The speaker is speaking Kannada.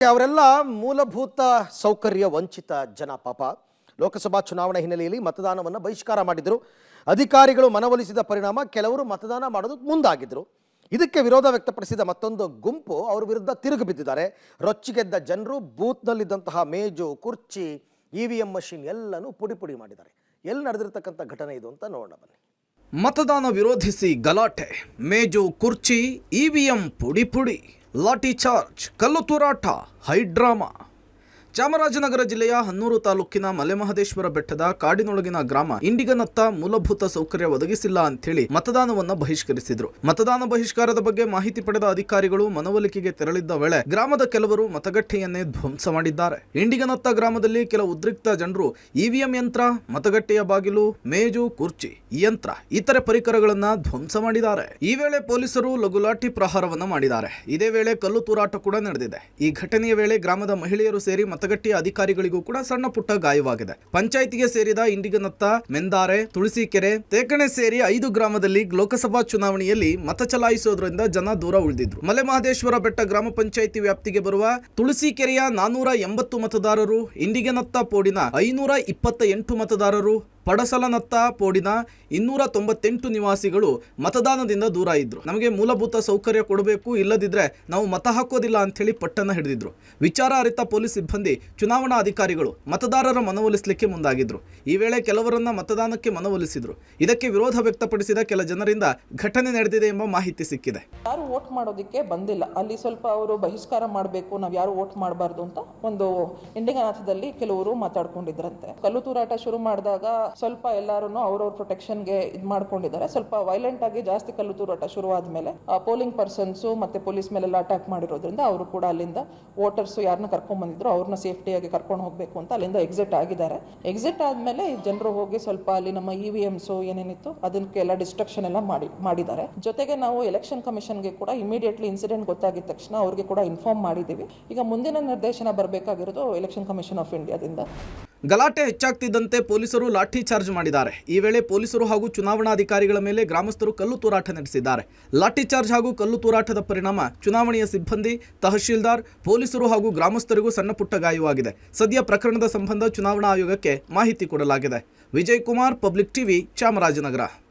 ಅವರೆಲ್ಲ ಮೂಲಭೂತ ಸೌಕರ್ಯ ವಂಚಿತ ಜನ ಪಾಪ. ಲೋಕಸಭಾ ಚುನಾವಣೆ ಹಿನ್ನೆಲೆಯಲ್ಲಿ ಮತದಾನವನ್ನು ಬಹಿಷ್ಕಾರ ಮಾಡಿದರು. ಅಧಿಕಾರಿಗಳು ಮನವೊಲಿಸಿದ ಪರಿಣಾಮ ಕೆಲವರು ಮತದಾನ ಮಾಡೋದಕ್ಕೆ ಮುಂದಾಗಿದ್ದರು. ಇದಕ್ಕೆ ವಿರೋಧ ವ್ಯಕ್ತಪಡಿಸಿದ ಮತ್ತೊಂದು ಗುಂಪು ಅವರ ವಿರುದ್ಧ ತಿರುಗಿ ಬಿದ್ದಿದ್ದಾರೆ. ರೊಚ್ಚಿಗೆದ್ದ ಜನರು ಬೂತ್ನಲ್ಲಿದ್ದಂತಹ ಮೇಜು, ಕುರ್ಚಿ, EVM ಮಷಿನ್ ಎಲ್ಲನೂ ಪುಡಿ ಪುಡಿ ಮಾಡಿದ್ದಾರೆ. ಎಲ್ಲಿ ನಡೆದಿರ್ತಕ್ಕಂಥ ಘಟನೆ ಇದು ಅಂತ ನೋಡೋಣ ಬನ್ನಿ. ಮತದಾನ ವಿರೋಧಿಸಿ ಗಲಾಟೆ, ಮೇಜು, ಕುರ್ಚಿ, EVM ಪುಡಿ ಪುಡಿ, ಲಾಠಿ ಚಾರ್ಜ್, ಕಲ್ಲು ತೂರಾಟ, ಹೈಡ್ರಾಮಾ. ಚಾಮರಾಜನಗರ ಜಿಲ್ಲೆಯ ಹನ್ನೂರು ತಾಲೂಕಿನ ಮಲೆಮಹದೇಶ್ವರ ಬೆಟ್ಟದ ಕಾಡಿನೊಳಗಿನ ಗ್ರಾಮ ಇಂಡಿಗನತ್ತ ಮೂಲಭೂತ ಸೌಕರ್ಯ ಒದಗಿಸಿಲ್ಲ ಅಂತೇಳಿ ಮತದಾನವನ್ನ ಬಹಿಷ್ಕರಿಸಿದ್ರು. ಮತದಾನ ಬಹಿಷ್ಕಾರದ ಬಗ್ಗೆ ಮಾಹಿತಿ ಪಡೆದ ಅಧಿಕಾರಿಗಳು ಮನವೊಲಿಕೆಗೆ ತೆರಳಿದ್ದ ವೇಳೆ ಗ್ರಾಮದ ಕೆಲವರು ಮತಗಟ್ಟೆಯನ್ನೇ ಧ್ವಂಸ ಮಾಡಿದ್ದಾರೆ. ಇಂಡಿಗನತ್ತ ಗ್ರಾಮದಲ್ಲಿ ಕೆಲ ಉದ್ರಿಕ್ತ ಜನರು EVM ಯಂತ್ರ, ಮತಗಟ್ಟೆಯ ಬಾಗಿಲು, ಮೇಜು, ಕುರ್ಚಿ, ಯಂತ್ರ, ಇತರೆ ಪರಿಕರಗಳನ್ನ ಧ್ವಂಸ ಮಾಡಿದ್ದಾರೆ. ಈ ವೇಳೆ ಪೊಲೀಸರು ಲಘುಲಾಠಿ ಪ್ರಹಾರವನ್ನ ಮಾಡಿದ್ದಾರೆ. ಇದೇ ವೇಳೆ ಕಲ್ಲು ತೂರಾಟ ಕೂಡ ನಡೆದಿದೆ. ಈ ಘಟನೆಯ ವೇಳೆ ಗ್ರಾಮದ ಮಹಿಳೆಯರು ಸೇರಿ ಮತಗಟ್ಟೆಯ ಅಧಿಕಾರಿಗಳಿಗೂ ಕೂಡ ಸಣ್ಣ ಪುಟ್ಟ ಗಾಯವಾಗಿದೆ. ಪಂಚಾಯಿತಿಗೆ ಸೇರಿದ ಇಂಡಿಗನತ್ತ, ಮೆಂದಾರೆ, ತುಳಸಿಕೆರೆ, ತೇಕಣೆ ಸೇರಿ 5 ಗ್ರಾಮದಲ್ಲಿ ಲೋಕಸಭಾ ಚುನಾವಣೆಯಲ್ಲಿ ಮತ ಚಲಾಯಿಸೋದ್ರಿಂದ ಜನ ದೂರ ಉಳಿದಿದ್ರು. ಮಲೆಮಹದೇಶ್ವರ ಬೆಟ್ಟ ಗ್ರಾಮ ಪಂಚಾಯಿತಿ ವ್ಯಾಪ್ತಿಗೆ ಬರುವ ತುಳಸಿಕೆರೆಯ 480 ಮತದಾರರು, ಇಂಡಿಗನತ್ತ ಪೋಡಿನ 528 ಮತದಾರರು, ಪಡಸಲನತ್ತ ಪೋಡಿನ 298 ನಿವಾಸಿಗಳು ಮತದಾನದಿಂದ ದೂರ ಇದ್ರು. ನಮಗೆ ಮೂಲಭೂತ ಸೌಕರ್ಯ ಕೊಡಬೇಕು, ಇಲ್ಲದಿದ್ರೆ ನಾವು ಮತ ಹಾಕೋದಿಲ್ಲ ಅಂತ ಹೇಳಿ ಪಟ್ಟನ್ನ ಹಿಡಿದಿದ್ರು. ವಿಚಾರ ಅರಿತ ಪೊಲೀಸ್ ಸಿಬ್ಬಂದಿ, ಚುನಾವಣಾ ಅಧಿಕಾರಿಗಳು ಮತದಾರರ ಮನವೊಲಿಸಲಿಕ್ಕೆ ಮುಂದಾಗಿದ್ರು. ಈ ವೇಳೆ ಕೆಲವರನ್ನ ಮತದಾನಕ್ಕೆ ಮನವೊಲಿಸಿದ್ರು. ಇದಕ್ಕೆ ವಿರೋಧ ವ್ಯಕ್ತಪಡಿಸಿದ ಕೆಲ ಜನರಿಂದ ಘಟನೆ ನಡೆದಿದೆ ಎಂಬ ಮಾಹಿತಿ ಸಿಕ್ಕಿದೆ. ಯಾರು ವೋಟ್ ಮಾಡೋದಕ್ಕೆ ಬಂದಿಲ್ಲ, ಅಲ್ಲಿ ಸ್ವಲ್ಪ ಅವರು ಬಹಿಷ್ಕಾರ ಮಾಡಬೇಕು, ನಾವು ಯಾರು ವೋಟ್ ಮಾಡಬಾರ್ದು ಅಂತ ಒಂದು ಇಂಡಿಗನಾಥದಲ್ಲಿ ಕೆಲವರು ಮಾತಾಡ್ಕೊಂಡಿದ್ರಂತೆ. ಕಲ್ಲು ತೂರಾಟ ಶುರು ಮಾಡಿದಾಗ ಸ್ವಲ್ಪ ಎಲ್ಲರೂ ಅವ್ರವ್ರ ಪ್ರೊಟೆಕ್ಷನ್ಗೆ ಇದು ಮಾಡ್ಕೊಂಡಿದ್ದಾರೆ. ಸ್ವಲ್ಪ ವೈಲೆಂಟ್ ಆಗಿ ಜಾಸ್ತಿ ಕಲ್ಲು ತೂರಾಟ ಶುರುವಾದ ಮೇಲೆ ಪೋಲಿಂಗ್ ಪರ್ಸನ್ಸ್ ಮತ್ತೆ ಪೊಲೀಸ್ ಮೇಲೆಲ್ಲ ಅಟ್ಯಾಕ್ ಮಾಡಿರೋದ್ರಿಂದ ಅವರು ಕೂಡ ಅಲ್ಲಿಂದ ವೋಟರ್ಸ್ ಯಾರನ್ನ ಕರ್ಕೊಂಡ್ ಬಂದಿದ್ರು ಅವ್ರನ್ನ ಸೇಫ್ಟಿಯಾಗಿ ಕರ್ಕೊಂಡು ಹೋಗ್ಬೇಕು ಅಂತ ಅಲ್ಲಿಂದ ಎಕ್ಸಿಟ್ ಆಗಿದ್ದಾರೆ. ಎಕ್ಸಿಟ್ ಆದ್ಮೇಲೆ ಜನರು ಹೋಗಿ ಸ್ವಲ್ಪ ಅಲ್ಲಿ ನಮ್ಮ EVMs ಏನೇನಿತ್ತು ಅದಕ್ಕೆಲ್ಲ ಡಿಸ್ಟ್ರಕ್ಷನ್ ಎಲ್ಲ ಮಾಡಿದ್ದಾರೆ. ಜೊತೆಗೆ ನಾವು ಎಲೆಕ್ಷನ್ ಕಮಿಷನ್ಗೆ ಕೂಡ ಇಮಿಡಿಯೇಟ್ಲಿ ಇನ್ಸಿಡೆಂಟ್ ಗೊತ್ತಾಗಿದ ತಕ್ಷಣ ಅವ್ರಿಗೆ ಕೂಡ ಇನ್ಫಾರ್ಮ್ ಮಾಡಿದ್ದೀವಿ. ಈಗ ಮುಂದಿನ ನಿರ್ದೇಶನ ಬರಬೇಕಾಗಿರೋದು ಎಲೆಕ್ಷನ್ ಕಮಿಷನ್ ಆಫ್ ಇಂಡಿಯಾದಿಂದ. ಗಲಾಟೆ ಹೆಚ್ಚಾಗ್ತಿದ್ದಂತೆ ಪೊಲೀಸರು ಲಾಠಿ ಚಾರ್ಜ್ ಮಾಡಿದ್ದಾರೆ. ಈ ವೇಳೆ ಪೊಲೀಸರು ಹಾಗೂ ಚುನಾವಣಾಧಿಕಾರಿಗಳ ಮೇಲೆ ಗ್ರಾಮಸ್ಥರು ಕಲ್ಲು ತೂರಾಟ ನಡೆಸಿದ್ದಾರೆ. ಲಾಠಿ ಚಾರ್ಜ್ ಹಾಗೂ ಕಲ್ಲು ತೂರಾಟದ ಪರಿಣಾಮ ಚುನಾವಣೆಯ ಸಿಬ್ಬಂದಿ, ತಹಶೀಲ್ದಾರ್, ಪೊಲೀಸರು ಹಾಗೂ ಗ್ರಾಮಸ್ಥರಿಗೂ ಸಣ್ಣ ಪುಟ್ಟ ಗಾಯವಾಗಿದೆ. ಸದ್ಯ ಪ್ರಕರಣದ ಸಂಬಂಧ ಚುನಾವಣಾ ಆಯೋಗಕ್ಕೆ ಮಾಹಿತಿ ಕೊಡಲಾಗಿದೆ. Vijay Kumar, public TV, Chamarajanagar.